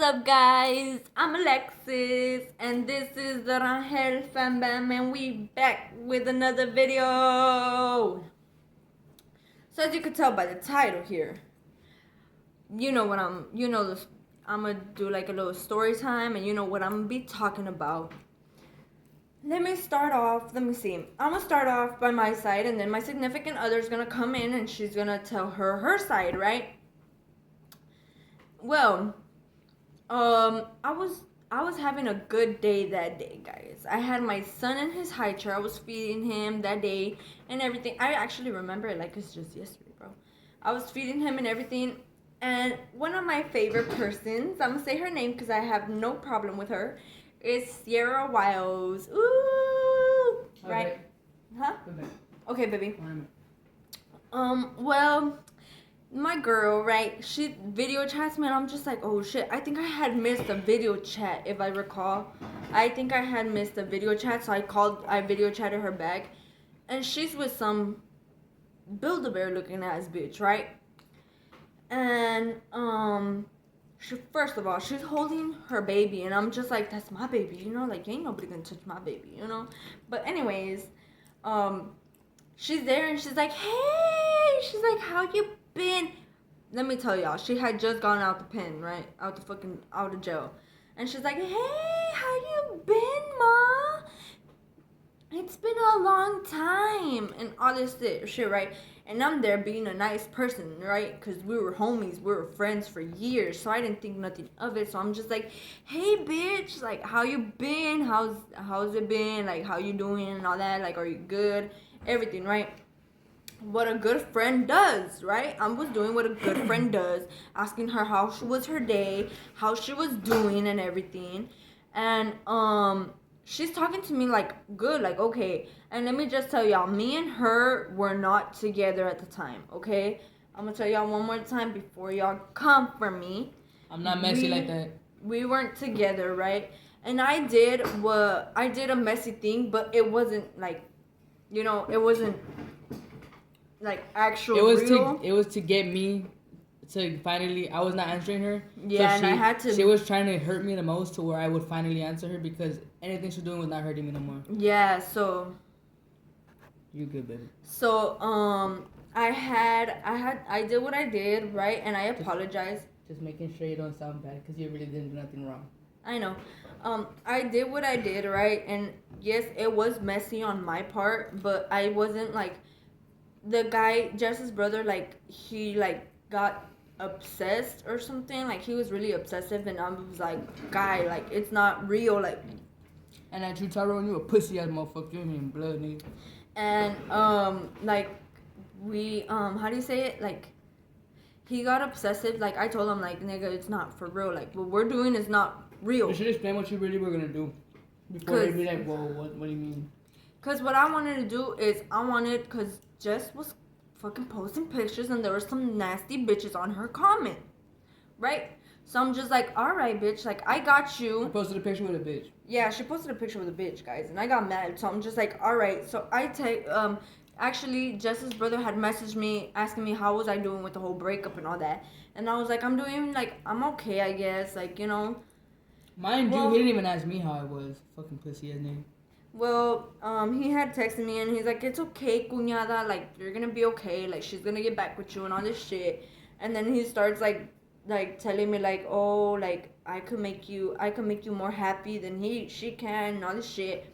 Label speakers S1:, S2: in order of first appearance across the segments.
S1: up, guys? I'm Alexis, and this is the Rangel Fan Bam, and we back with another video. So as you can tell by the title here, you know this. I'm gonna do like a little story time, and you know what I'm gonna be talking about. Let me start off. Let me see. I'm gonna start off by my side, and then my significant other's gonna come in, and she's gonna tell her side, right? Well, I was having a good day that day, guys. I had my son in his high chair. I was feeding him that day and everything. I actually remember it like it's just yesterday, bro. I was feeding him and everything. And one of my favorite persons, I'm gonna say her name because I have no problem with her, is Sierra Wiles. Ooh, right? Huh? Okay, baby. Well, my girl, right? She video chats me, and I'm just like, oh shit. I think I had missed a video chat, if I recall. I think I had missed a video chat, so I video chatted her back, and she's with some Build-A-Bear looking ass bitch, right? And first of all, she's holding her baby, and I'm just like, that's my baby, you know, like ain't nobody gonna touch my baby, you know. But anyways, she's there, and she's like, hey, she's like, how you been? Let me tell y'all, she had just gone out the pen, right? Out of jail. And she's like, hey, how you been, ma? It's been a long time. And all this shit, right? And I'm there being a nice person, right? Because we were homies, we were friends for years. So I didn't think nothing of it. So I'm just like, hey, bitch, like, how you been? How's it been? Like, how you doing and all that? Like, are you good? Everything, right? What a good friend does, right? I was doing what a good friend does, asking her how was her day, how she was doing and everything. And she's talking to me like good, like okay. And let me just tell y'all, me and her were not together at the time, okay? I'm gonna tell y'all one more time before y'all come for me.
S2: I'm not messy like that.
S1: We weren't together, right? And I did a messy thing, but it wasn't like, you know, it wasn't like actual real.
S2: It was to get me to finally. I was not answering her.
S1: Yeah,
S2: so
S1: and I had to.
S2: She was trying to hurt me the most to where I would finally answer her because anything she's doing was not hurting me no more.
S1: Yeah, so.
S2: You good, baby.
S1: So I did what I did, right, and I apologized.
S2: Just making sure you don't sound bad because you really didn't do nothing wrong.
S1: I know. I did what I did, right, and yes, it was messy on my part, but I wasn't like. The guy, Jess's brother, like, he, like, got obsessed or something. Like, he was really obsessive, and I was like, guy, like, it's not real, like.
S2: And that you Tyrone, you a pussy ass motherfucker, you mean blood, nigga.
S1: And, like, we, how do you say it? Like, he got obsessive. Like, I told him, like, nigga, it's not for real. Like, what we're doing is not real.
S2: You should explain what you really were gonna do before they'd be like, whoa, what do you mean?
S1: Because what I wanted to do is, because Jess was fucking posting pictures and there were some nasty bitches on her comment, right? So I'm just like, all right, bitch, like, I got you.
S2: She posted a picture with a bitch.
S1: Yeah, she posted a picture with a bitch, guys, and I got mad. So I'm just like, all right. So I take, actually, Jess's brother had messaged me asking me how was I doing with the whole breakup and all that. And I was like, I'm doing, like, I'm okay, I guess, like, you know.
S2: Mind you, he didn't even ask me how I was. Fucking pussy ass nigga.
S1: Well, he had texted me and he's like, it's okay, cuñada, like, you're gonna be okay, like, she's gonna get back with you and all this shit. And then he starts, like telling me, like, oh, like, I could make you more happy than she can and all this shit.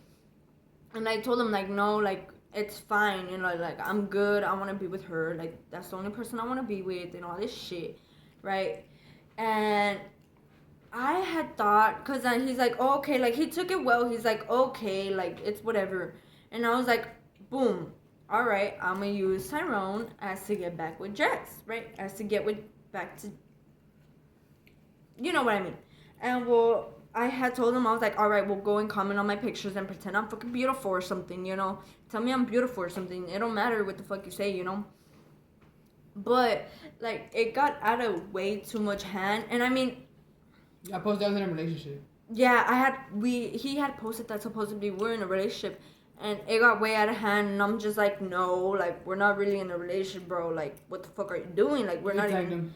S1: And I told him, like, no, like, it's fine, you know, like, I'm good, I want to be with her, like, that's the only person I want to be with and all this shit, right? And I had thought, because he's like, oh, okay, like, he took it well. He's like, okay, like, it's whatever. And I was like, boom, all right, I'm going to use Tyrone as to get back with Jess, right? As to get back to, you know what I mean. And, well, I had told him, I was like, all right, we'll go and comment on my pictures and pretend I'm fucking beautiful or something, you know. Tell me I'm beautiful or something. It don't matter what the fuck you say, you know. But, like, it got out of way too much hand. And, I mean,
S2: I posted that was in a relationship.
S1: Yeah, he had posted that supposedly we're in a relationship, and it got way out of hand, and I'm just like, no, like, we're not really in a relationship, bro. Like, what the fuck are you doing? Like, we're not even.
S2: Him.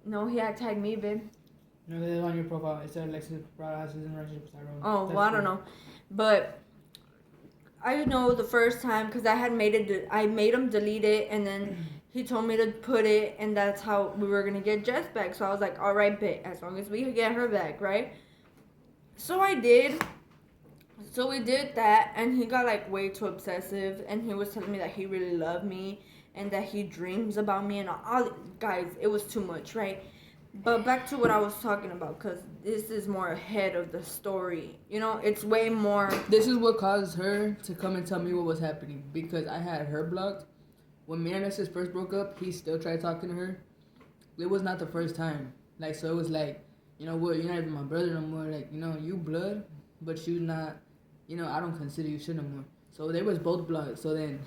S1: No, he had tagged me, babe.
S2: No, it's on your profile. It said Alexis Prada is in a relationship with Tyrone.
S1: Oh,
S2: That's
S1: well, I
S2: cool.
S1: don't know. But I know the first time because I had made it. I made him delete it, and then he told me to put it, and that's how we were gonna get Jess back. So I was like, all right, bet as long as we get her back, right? So I did. So we did that, and he got like way too obsessive, and he was telling me that he really loved me, and that he dreams about me, and all. Guys, it was too much, right? But back to what I was talking about, because this is more ahead of the story. You know, it's way more.
S2: This is what caused her to come and tell me what was happening because I had her blocked. When me and Alexis first broke up, he still tried talking to her. It was not the first time. Like, so it was like, you know what, you're not even my brother no more. Like, you know, you blood, but you not, you know, I don't consider you shit no more. So they was both blocked. So then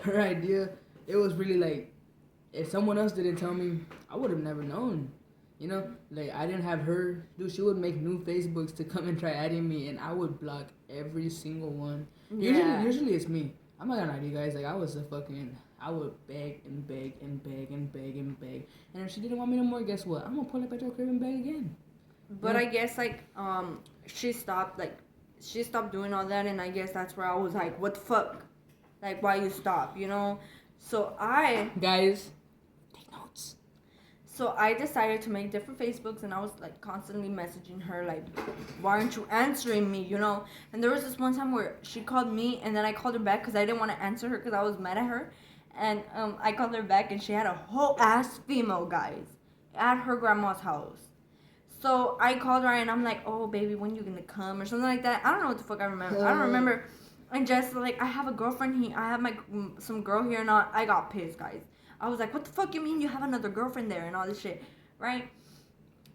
S2: her idea, it was really like, if someone else didn't tell me, I would have never known. You know, like I didn't have her. Dude, she would make new Facebooks to come and try adding me, and I would block every single one.
S1: Yeah.
S2: Usually it's me. I'm not gonna lie to you guys. Like I was a fucking. I would beg and beg and beg and beg and beg, and if she didn't want me no more, guess what? I'm gonna pull up at your crib and beg again.
S1: But
S2: Yeah.
S1: I guess she stopped doing all that, and I guess that's where I was like, what the fuck, like why you stop, you know? So
S2: Guys, take notes.
S1: so I decided to make different Facebooks, and I was like constantly messaging her like, why aren't you answering me, you know? And there was this one time where she called me, and then I called her back because I didn't want to answer her because I was mad at her, and I called her back, and she had a whole ass female, guys, at her grandma's house. So I called her and I'm like, oh baby, when you gonna come or something like that. I don't know what the fuck I remember. I don't remember. And just like I have a girlfriend here. I have some girl here and all. I got pissed, guys. I was like, what the fuck you mean you have another girlfriend there and all this shit, right?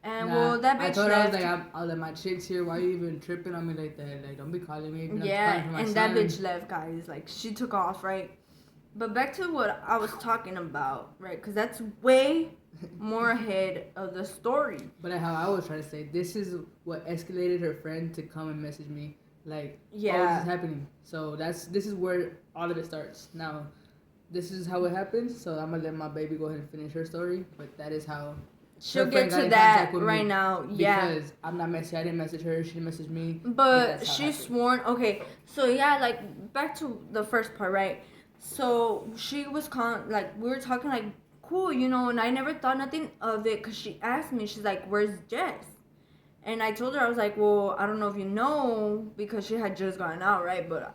S1: And well, that bitch
S2: I told
S1: left.
S2: her I was like, I'll let my chicks here. Why you even tripping on me like that? Like, don't be calling me.
S1: Yeah, and that bitch left, guys. Like she took off, right? But back to what I was talking about, right? Because that's way more ahead of the story.
S2: But how I was trying to say, this is what escalated her friend to come and message me, like,
S1: Yeah.
S2: oh, this is happening. So this is where all of it starts. Now, this is how it happens. So I'm gonna let my baby go ahead and finish her story. But that is how
S1: She'll
S2: her
S1: get
S2: friend got
S1: to
S2: in
S1: that
S2: contact with
S1: right
S2: me.
S1: now. Yeah.
S2: Because I'm not messy. I didn't message her. She messaged me.
S1: But
S2: that's how
S1: she
S2: it happened.
S1: sworn. Okay, so yeah, like back to the first part, right? So she was like we were talking like cool, you know, and I never thought nothing of it because she asked me. She's like, "Where's Jess?" And I told her I was like, "Well, I don't know if you know because she had just gotten out, right? But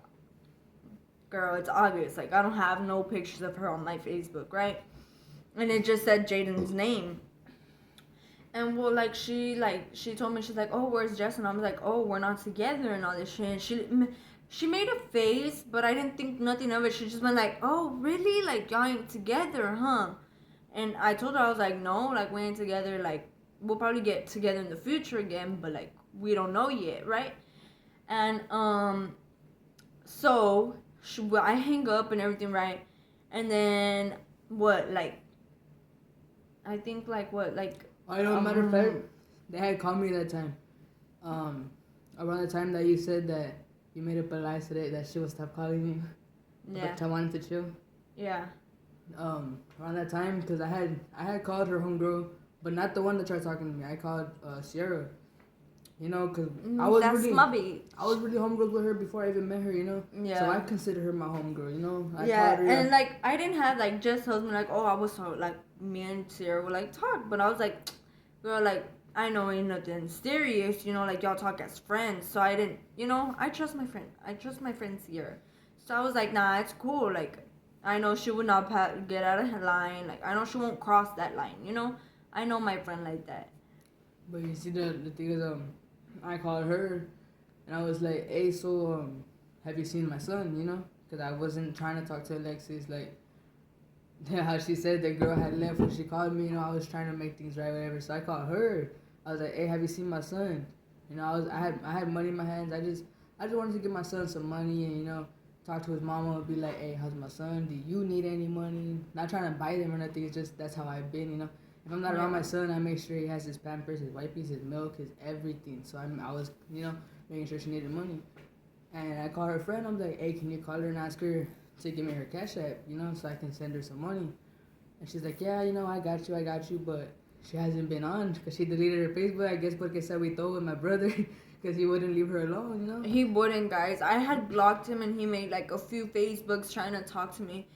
S1: girl, it's obvious. Like I don't have no pictures of her on my Facebook, right? And it just said Jaden's name." And well, like she told me, she's like, oh, where's Jess? And I was like, oh, we're not together and all this shit. And she made a face, but I didn't think nothing of it. She just went like, oh, really? Like y'all ain't together, huh? And I told her, I was like, no, like we ain't together. Like we'll probably get together in the future again, but like we don't know yet, right? And so I hang up and everything, right? And then what? Like I think like what? Like
S2: I know, matter of fact, they had called me that time. Around the time that you said that you made up a lie today that she would stop calling me.
S1: yeah,
S2: But I wanted to chill.
S1: yeah.
S2: Around that time, because I had called her homegirl, but not the one that tried talking to me. I called Sierra. You know, because I was
S1: That's
S2: really
S1: my bitch.
S2: I was really homegirls with her before I even met her. You know.
S1: Yeah.
S2: So I consider her my homegirl. You know. I
S1: Yeah,
S2: called her,
S1: and like I didn't have like just husband like I was so like me and Sierra would like talk, but I was like, girl, like I know ain't nothing serious, you know, like y'all talk as friends, so I didn't, you know, I trust my friend, Sierra, so I was like, nah, it's cool, like I know she would not get out of her line, like I know she won't cross that line, you know, I know my friend like that.
S2: But you see, the thing is, I called her, and I was like, hey, so, have you seen my son, you know? Because I wasn't trying to talk to Alexis, like, how she said the girl had left when she called me, you know, I was trying to make things right, whatever. So I called her. I was like, hey, have you seen my son? You know, I had money in my hands. I just wanted to give my son some money and, you know, talk to his mama and be like, hey, how's my son? Do you need any money? Not trying to buy them or nothing. It's just, that's how I've been, you know. If I'm not around my son, I make sure he has his Pampers, his wipes, his milk, his everything. So I was, you know, making sure she needed money. And I called her friend. I'm like, hey, can you call her and ask her to give me her Cash App, you know, so I can send her some money. And she's like, yeah, you know, I got you, but she hasn't been on because she deleted her Facebook. I guess porque se agüitó with my brother because he wouldn't leave her alone, you know?
S1: He wouldn't, guys. I had blocked him and he made like a few Facebooks trying to talk to me.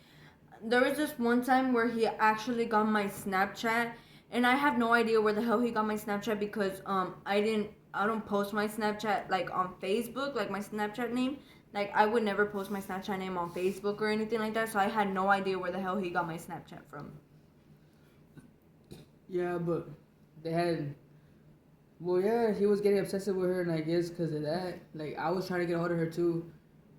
S1: There was just one time where he actually got my Snapchat, and I have no idea where the hell he got my Snapchat because I don't post my Snapchat like on Facebook, like my Snapchat name. Like I would never post my Snapchat name on Facebook or anything like that, so I had no idea where the hell he got my Snapchat from.
S2: Yeah, but they had. Well, yeah, he was getting obsessive with her, and I guess because of that, like I was trying to get a hold of her too.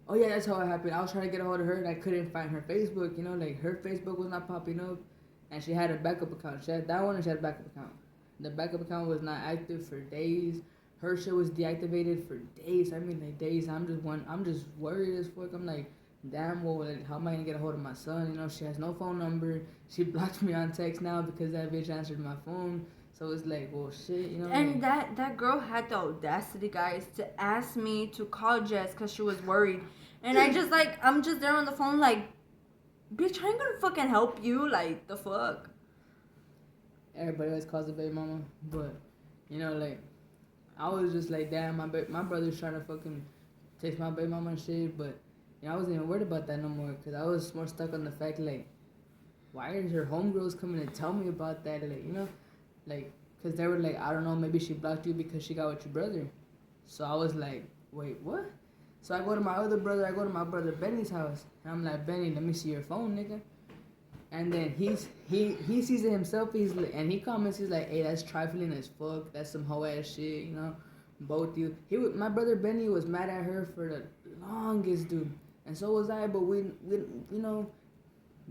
S2: Oh yeah, that's how it happened. I was trying to get a hold of her, and I couldn't find her Facebook. You know, like her Facebook was not popping up, and she had a backup account. She had that one, and she had a backup account. The backup account was not active for days. Her shit was deactivated for days. I mean, like days. I'm just worried as fuck. I'm like, damn, well, like, how am I gonna get a hold of my son? You know, she has no phone number. She blocked me on text now because that bitch answered my phone. So it's like, well, shit, you know.
S1: And
S2: like,
S1: that girl had the audacity, guys, to ask me to call Jess because she was worried, and I'm just there on the phone like, bitch, I ain't gonna fucking help you, like the fuck.
S2: everybody always calls the baby mama, but you know, like, I was just like, damn, my brother's trying to fucking text my baby mama and shit, but you know, I wasn't even worried about that no more because I was more stuck on the fact like, why is her homegirls coming to tell me about that? Like, you know, like, because they were like, I don't know, maybe she blocked you because she got with your brother. So I was like, wait, what? So I go to my brother Benny's house, and I'm like, Benny, let me see your phone, nigga. And then he sees it himself. And he comments. He's like, "Hey, that's trifling as fuck. That's some hoe ass shit, you know." Both you. My brother Benny was mad at her for the longest, dude. And so was I. But we you know,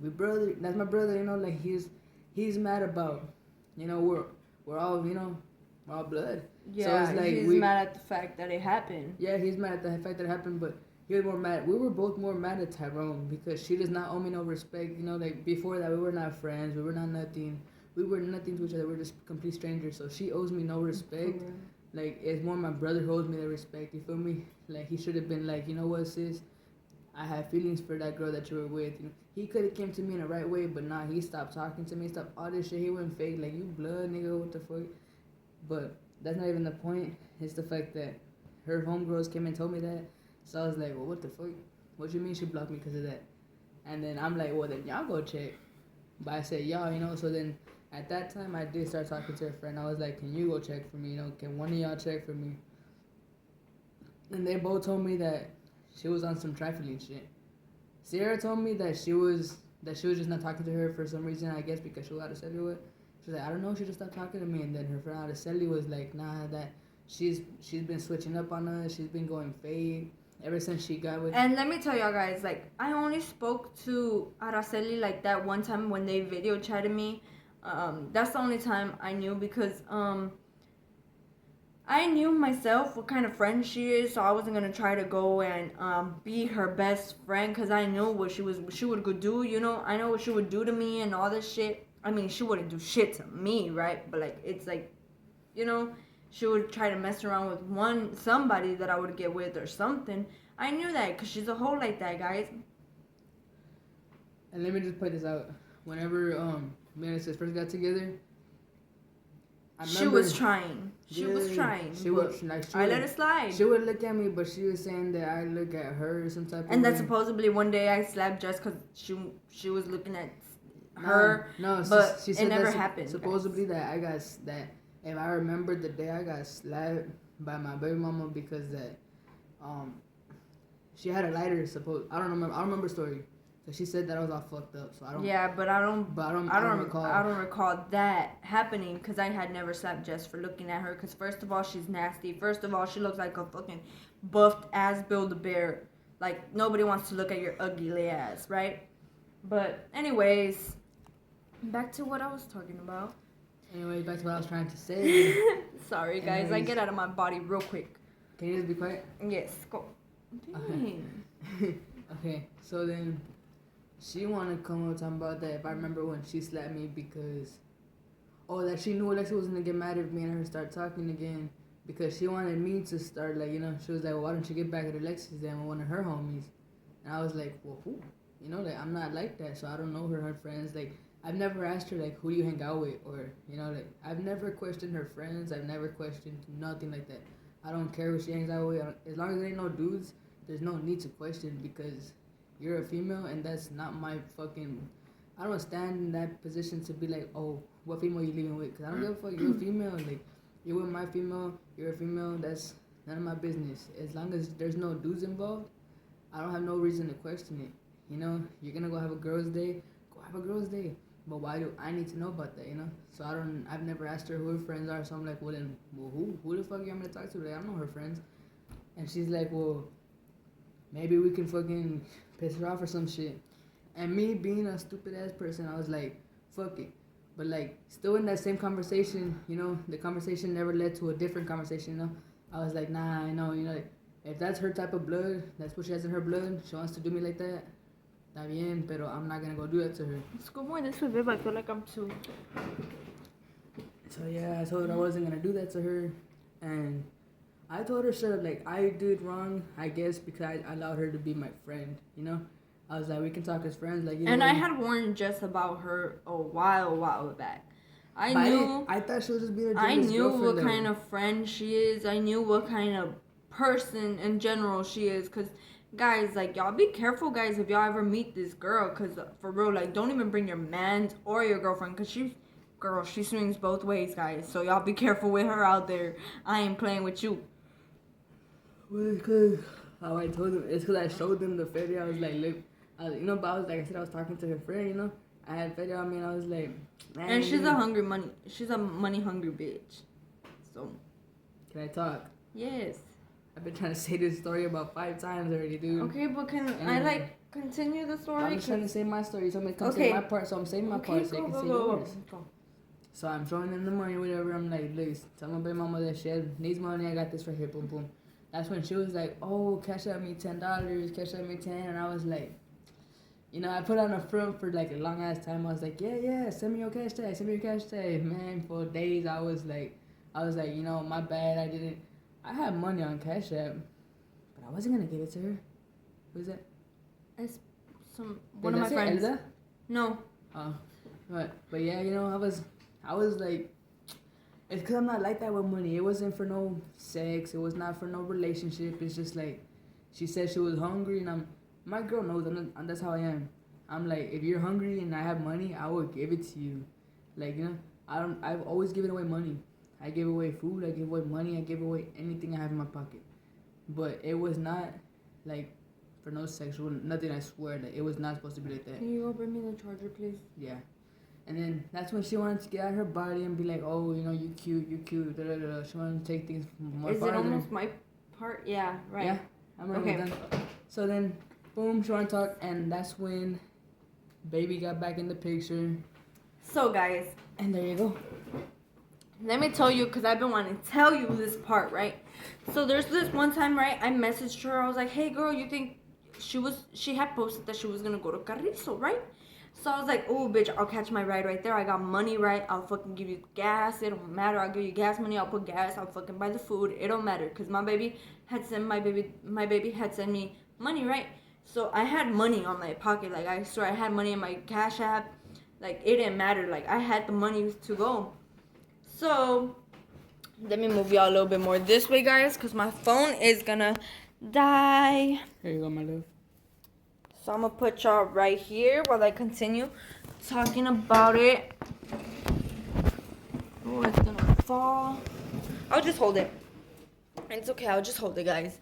S2: we brother. That's my brother. You know, like he's mad about. You know, we're all we're all blood.
S1: Yeah,
S2: so it's like
S1: he's mad at the fact that it happened.
S2: Yeah, he's mad at the fact that it happened, but he was more mad. We were both more mad at Tyrone because she does not owe me no respect. You know, like before that, we were not friends. We were not nothing. We were nothing to each other. We were just complete strangers. So she owes me no respect. Like it's more my brother who owes me the respect. You feel me? Like he should have been like, you know what, sis? I have feelings for that girl that you were with. You know, he could have came to me in the right way, but nah, he stopped talking to me. Stopped all this shit. He went fake. Like you blood, nigga. What the fuck? But that's not even the point. It's the fact that her homegirls came and told me that. So I was like, well, what the fuck? What you mean she blocked me because of that? And then I'm like, well, then y'all go check. But I said, y'all, you know, so then at that time I did start talking to a friend. I was like, can you go check for me? You know, can one of y'all check for me? And they both told me that she was on some trifling shit. Sierra told me that she was just not talking to her for some reason, I guess because she was out of Araceli with. She was like, I don't know, she just stopped talking to me. And then her friend Araceli was like, nah, that she's been switching up on us. She's been going fade ever since she got with.
S1: And let me tell y'all guys, like I only spoke to Araceli like that one time when they video chatted me. That's the only time I knew because I knew myself what kind of friend she is, so I wasn't gonna try to go and be her best friend because I knew what she would go do. You know, I know what she would do to me and all this shit. I mean, she wouldn't do shit to me, right? But like, it's like, you know, she would try to mess around with somebody that I would get with or something. I knew that because she's a hoe like that, guys.
S2: And let me just point this out. Whenever me and sis first got together,
S1: She was trying. She was trying. I let it slide.
S2: She would look at me, but she was saying that I look at her some type of
S1: And
S2: way.
S1: that supposedly one day I slapped just because she was looking at her.
S2: No,
S1: but
S2: she said
S1: it never
S2: that
S1: happened.
S2: Supposedly that if I remember the day I got slapped by my baby mama because that she had a lighter. I don't remember the story. So she said that I was all fucked up. So I don't.
S1: Yeah, but I don't
S2: recall.
S1: I don't recall that happening because I had never slapped Jess for looking at her. Because first of all, she's nasty. First of all, she looks like a fucking buffed ass Build-A-Bear. Like nobody wants to look at your ugly ass, right? But anyways, back to what I was talking about.
S2: Anyways, back to what I was trying to say.
S1: Sorry, guys. I get out of my body real quick.
S2: Can you just be quiet?
S1: Yes, go. Dang.
S2: Okay, so then she wanna come up talking about that if I remember when she slapped me because that she knew Alexi was gonna get mad if me and her start talking again because she wanted me to start like, you know, she was like, well, why don't you get back at Alexis then with one of her homies? And I was like, well, who? You know, like I'm not like that, so I don't know her friends. Like I've never asked her like who do you hang out with, or you know, like I've never questioned her friends. I've never questioned nothing like that. I don't care who she hangs out with. As long as there ain't no dudes, there's no need to question because you're a female and that's not my fucking. I don't stand in that position to be like, oh, what female you living with? Because I don't give a fuck. You're a female. Like, you're with my female. You're a female. That's none of my business. As long as there's no dudes involved, I don't have no reason to question it. You know, you're gonna go have a girls' day. Go have a girls' day. But why do I need to know about that? You know. So I've never asked her who her friends are. So I'm like, well then, who the fuck you want me to talk to? Like, I don't know her friends. And she's like, well, maybe we can fucking piss her off or some shit. And me being a stupid ass person, I was like, fuck it. But like, still in that same conversation, you know, the conversation never led to a different conversation, you know. I was like, nah, I know, you know, like, if that's her type of blood, that's what she has in her blood, she wants to do me like that, está bien, pero I'm not gonna go do that to her.
S1: Let's go more this way, babe. I feel like I'm too.
S2: So yeah, I told her I wasn't gonna do that to her. And I told her straight up, like, I did wrong, I guess, because I allowed her to be my friend, you know. I was like, we can talk as friends, like, you know.
S1: And I had warned Jess about her a while back. I
S2: thought she was just being a
S1: I knew what
S2: though.
S1: kind of friend she is. I knew what kind of person in general she is. Cause guys, like, y'all be careful, guys, if y'all ever meet this girl. Cause for real, like, don't even bring your man or your girlfriend. Cause she swings both ways, guys. So y'all be careful with her out there. I ain't playing with you.
S2: Well, it's cause how I told them. It's cause I showed them the video. I was like, look. You know, but I was like I said, I was talking to her friend, you know. I had video on me, and I was like, man.
S1: And she's a money hungry bitch. So.
S2: Can I talk?
S1: Yes.
S2: I've been trying to say this story about 5 times already, dude.
S1: Okay, but can I like continue the story?
S2: I'm just trying to say my story. So I'm gonna say my part. So I'm saying my part so you can say yours.
S1: Go.
S2: So I'm showing them the money, whatever. I'm like, look, tell my baby mama that she needs money. I got this right here, boom, boom. That's when she was like, oh, cash out me $10, cash out me 10, and I was like. You know, I put on a front for like a long ass time. I was like, yeah, send me your cash tag, Man, for days I was like, you know, my bad, I had money on Cash App, but I wasn't gonna give it to her. Who's that?
S1: It's one of my friends.
S2: Elsa?
S1: No.
S2: Oh, but yeah, you know, I was like, it's cause I'm not like that with money. It wasn't for no sex. It was not for no relationship. It's just like, she said she was hungry, and my girl knows that's how I am. I'm like, if you're hungry and I have money, I will give it to you. Like, you know, I've always given away money. I give away food, I give away money, I give away anything I have in my pocket. But it was not like for no sexual, nothing, I swear. That it was not supposed to be like that.
S1: Can you go bring me the charger, please?
S2: Yeah. And then that's when she wanted to get out her body and be like, oh, you know, you cute, da da da. She wanted to take things more farther.
S1: Is it almost my part? Yeah, right.
S2: Yeah, I'm already done. So then, boom, she wanted to talk, and that's when baby got back in the picture.
S1: So, guys.
S2: And there you go.
S1: Let me tell you, because I've been wanting to tell you this part, right? So, there's this one time, right, I messaged her. I was like, hey, girl, you think she had posted that she was going to go to Carrizo, right? So, I was like, oh, bitch, I'll catch my ride right there. I got money, right? I'll fucking give you gas. It don't matter. I'll give you gas money. I'll put gas. I'll fucking buy the food. It don't matter. Because my baby had sent me money, right? So, I had money on my pocket. Like, I swear I had money in my Cash App. Like, it didn't matter. Like, I had the money to go. So, let me move y'all a little bit more this way, guys, because my phone is gonna die.
S2: Here you go, my love.
S1: So, I'm gonna put y'all right here while I continue talking about it. Oh, it's gonna fall. I'll just hold it. It's okay, I'll just hold it, guys.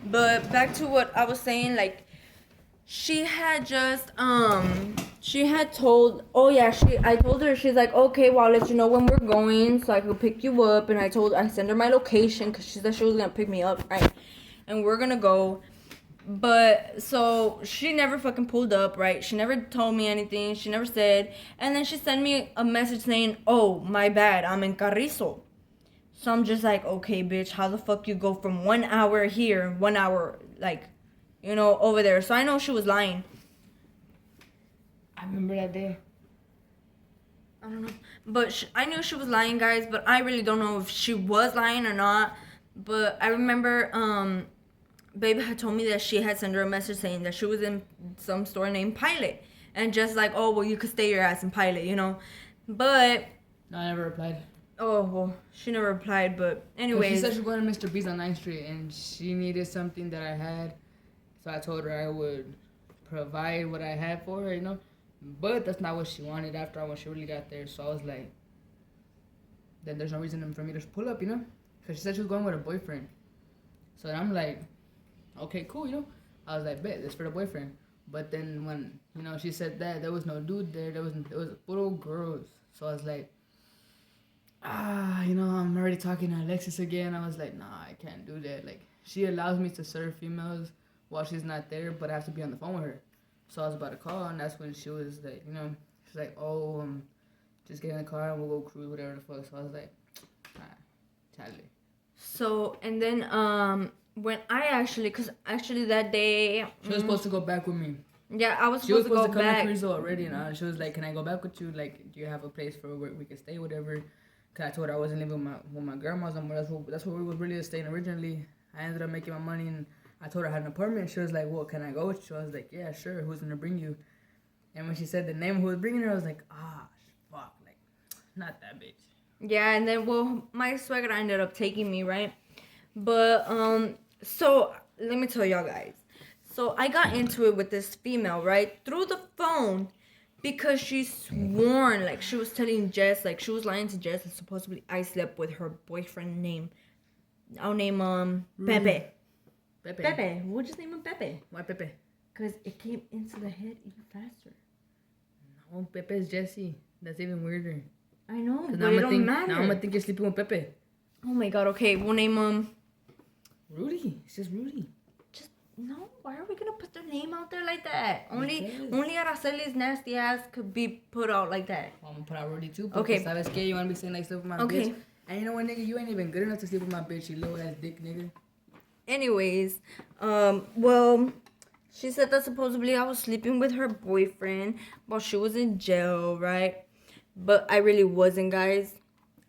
S1: But back to what I was saying, like, she had just, I told her, she's like, okay, well, I'll let you know when we're going so I can pick you up. And I sent her my location because she said she was going to pick me up, right? And we're going to go. But, so, she never fucking pulled up, right? She never told me anything. She never said. And then she sent me a message saying, oh, my bad, I'm in Carrizo. So I'm just like, okay, bitch, how the fuck you go from 1 hour here, 1 hour, like, you know, over there. So I know she was lying.
S2: I remember that day.
S1: I don't know. But I knew she was lying, guys. But I really don't know if she was lying or not. But I remember, Babe had told me that she had sent her a message saying that she was in some store named Pilot. and just like, oh well, you could stay your ass in Pilot, you know. But
S2: No, I never replied.
S1: oh well, she never replied. But
S2: She
S1: anyways,
S2: said she was going to Mr. B's on 9th Street and she needed something that I had. So I told her I would provide what I had for her, you know. But that's not what she wanted after when she really got there. So I was like, then there's no reason for me to pull up, you know. Because she said she was going with her boyfriend. So I'm like, okay, cool, you know. I was like, bet, that's for the boyfriend. But then when, you know, she said that, there was no dude there. It was little girls. So I was like, you know, I'm already talking to Alexis again. I was like, nah, I can't do that. Like, she allows me to serve females while she's not there, but I have to be on the phone with her. So I was about to call, and that's when she was like, you know, she's like, oh, just get in the car and we'll go cruise, whatever the fuck. So I was like, Charlie.
S1: so and then when I actually, cause actually that day
S2: She was supposed to go back with me.
S1: yeah, I was
S2: She was
S1: supposed to
S2: supposed
S1: go
S2: to come
S1: back.
S2: to Carrizo already, and she was like, can I go back with you? Like, do you have a place for where we could stay, whatever? Because I told her I wasn't living with my grandma's and that's where we were really staying originally. I ended up making my money, and I told her I had an apartment. She was like, well, can I go with you? I was like, yeah, sure. Who's going to bring you? And when she said the name who was bringing her, I was like, fuck. Like, not that bitch.
S1: Yeah, and then well, my suegra ended up taking me, right? But so let me tell y'all guys. So I got into it with this female, right, through the phone, because she sworn, like she was telling Jess, like she was lying to Jess, and supposedly I slept with her boyfriend named, I'll name Pepe. Pepe. We'll just name him Pepe.
S2: Why Pepe?
S1: Cause it came into the head even faster.
S2: No, Pepe is Jesse. That's even weirder.
S1: I know, but
S2: Now
S1: it don't matter.
S2: Now I'm gonna think you're sleeping with Pepe.
S1: Oh my god. Okay, we'll name
S2: Rudy. It's just Rudy.
S1: Just no. Why are we gonna put their name out there like that?
S2: Because.
S1: Only Araceli's nasty ass could be put out like that.
S2: Well, I'm gonna put out Rudy too.
S1: Okay.
S2: Sabes que you wanna be saying like sleep with my
S1: Okay.
S2: bitch. And you know what, nigga? You ain't even good enough to sleep with my bitch. You little ass dick, nigga.
S1: Anyways, well, she said that supposedly I was sleeping with her boyfriend while she was in jail, right? But I really wasn't, guys.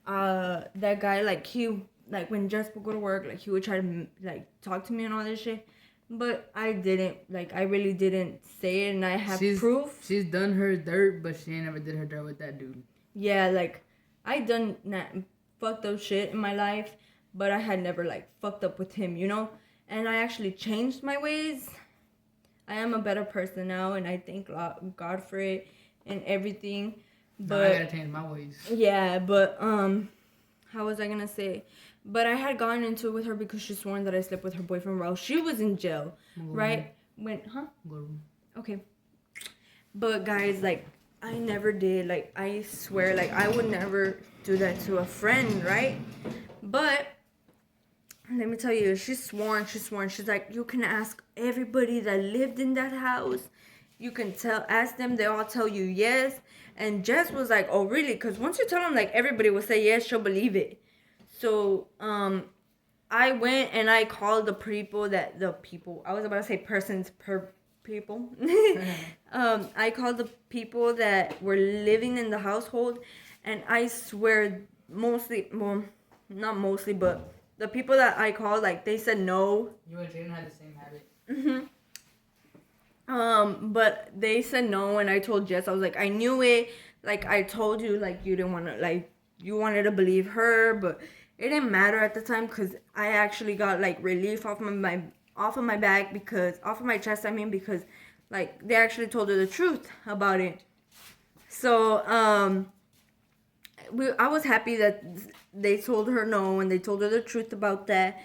S1: That guy, like when Jess would go to work, like he would try to like talk to me and all this shit. But I didn't, like I really didn't say it, and I have proof.
S2: She's done her dirt, but she ain't never did her dirt with that dude.
S1: Yeah, like I done fucked up shit in my life, but I had never like fucked up with him, you know? And I actually changed my ways. I am a better person now, and I thank God for it and everything. But
S2: now I gotta change my ways.
S1: Yeah, but how was I gonna say? But I had gone into it with her because she sworn that I slept with her boyfriend while she was in jail, right? Okay. But guys, like I never did. Like I swear, like I would never do that to a friend, right? But let me tell you, she's sworn. She's like, you can ask everybody that lived in that house. You can ask them. They all tell you yes. And Jess was like, oh really? Because once you tell them, like everybody will say yes, she'll believe it. So I went and I called I was about to say persons per people. I called the people that were living in the household, and I swear not mostly, but the people that I called, like they said no.
S2: You and Jaden had the same habit.
S1: But they said no, and I told Jess, I was like, I knew it. Like I told you, like you didn't want to, like you wanted to believe her, but it didn't matter at the time because I actually got like relief off of my chest. I mean, because like they actually told her the truth about it. So I was happy that they told her no and they told her the truth about that.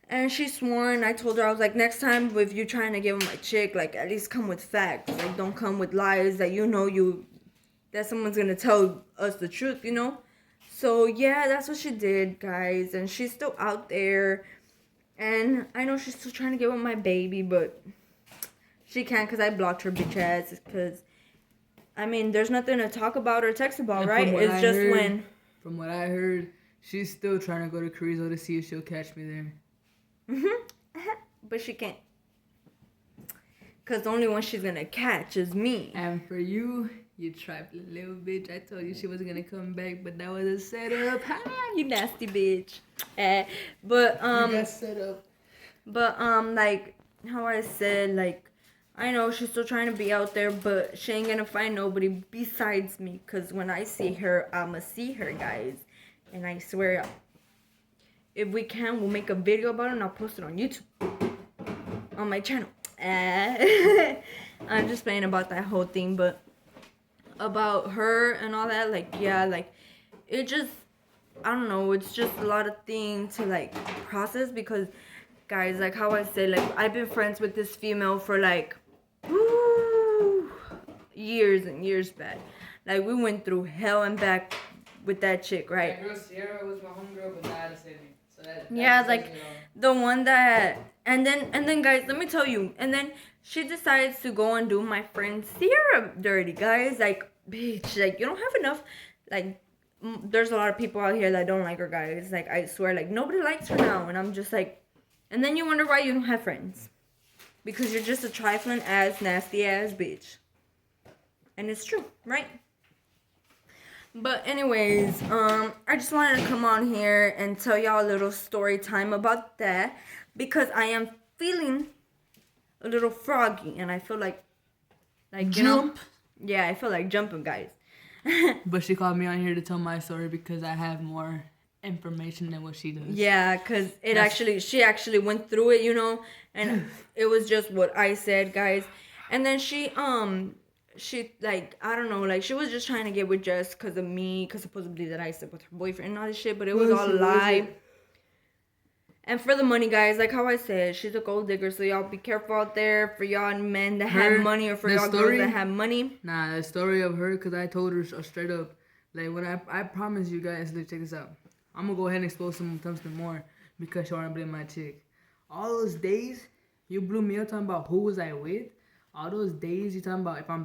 S1: And she swore, and I told her, I was like, next time if you're trying to give him a chick, like at least come with facts. Like don't come with lies that that someone's gonna tell us the truth, you know? So yeah, that's what she did, guys. And she's still out there. And I know she's still trying to get with my baby, but she can't because I blocked her bitch ass. Because, I mean, there's nothing to talk about or text about, right? It's just when...
S2: From what I heard, she's still trying to go to Carrizo to see if she'll catch me there.
S1: But she can't. Because the only one she's going to catch is me.
S2: And for you... You trifling little bitch. I told you she wasn't gonna come back, but that was a setup.
S1: You nasty bitch. But
S2: you got set up.
S1: But like how I said, like I know she's still trying to be out there, but she ain't gonna find nobody besides me. Cause when I see her, I'ma see her, guys. And I swear, if we can, we'll make a video about it and I'll post it on YouTube, on my channel. I'm just playing about that whole thing, but about her and all that, like, yeah, like, it just, I don't know, it's just a lot of things to, like, process, because, guys, like how I said, like, I've been friends with this female for, like, woo, years and years back. Like, we went through hell and back with that chick, right?
S2: That girl Sierra was my homegirl, but now it's Sydney. So that
S1: Yeah, like, the one that, and then, guys, let me tell you, and then she decides to go and do my friend Sierra dirty, guys. Like, bitch, like, you don't have enough, like, there's a lot of people out here that don't like her, guys. Like, I swear, like, nobody likes her now, and I'm just like, and then you wonder why you don't have friends. Because you're just a trifling ass, nasty ass bitch. And it's true, right? But anyways, I just wanted to come on here and tell y'all a little story time about that. Because I am feeling a little froggy, and I feel like you know, yeah, I feel like jumping, guys.
S2: But she called me on here to tell my story because I have more information than what she does.
S1: Yeah, because she actually went through it, you know, and it was just what I said, guys. And then she like, I don't know, like, she was just trying to get with Jess because of me, because supposedly that I slept with her boyfriend and all this shit, but it was all a lie. And for the money, guys, like how I said, she's a gold digger, so y'all be careful out there for y'all men that have money, or for y'all girls that have money.
S2: Nah, the story of her, because I told her straight up, like, when I promise you guys, look, check this out. I'm going to go ahead and expose something more because she want to blame my chick. All those days you blew me up talking about who was I with, all those days you talking about if I'm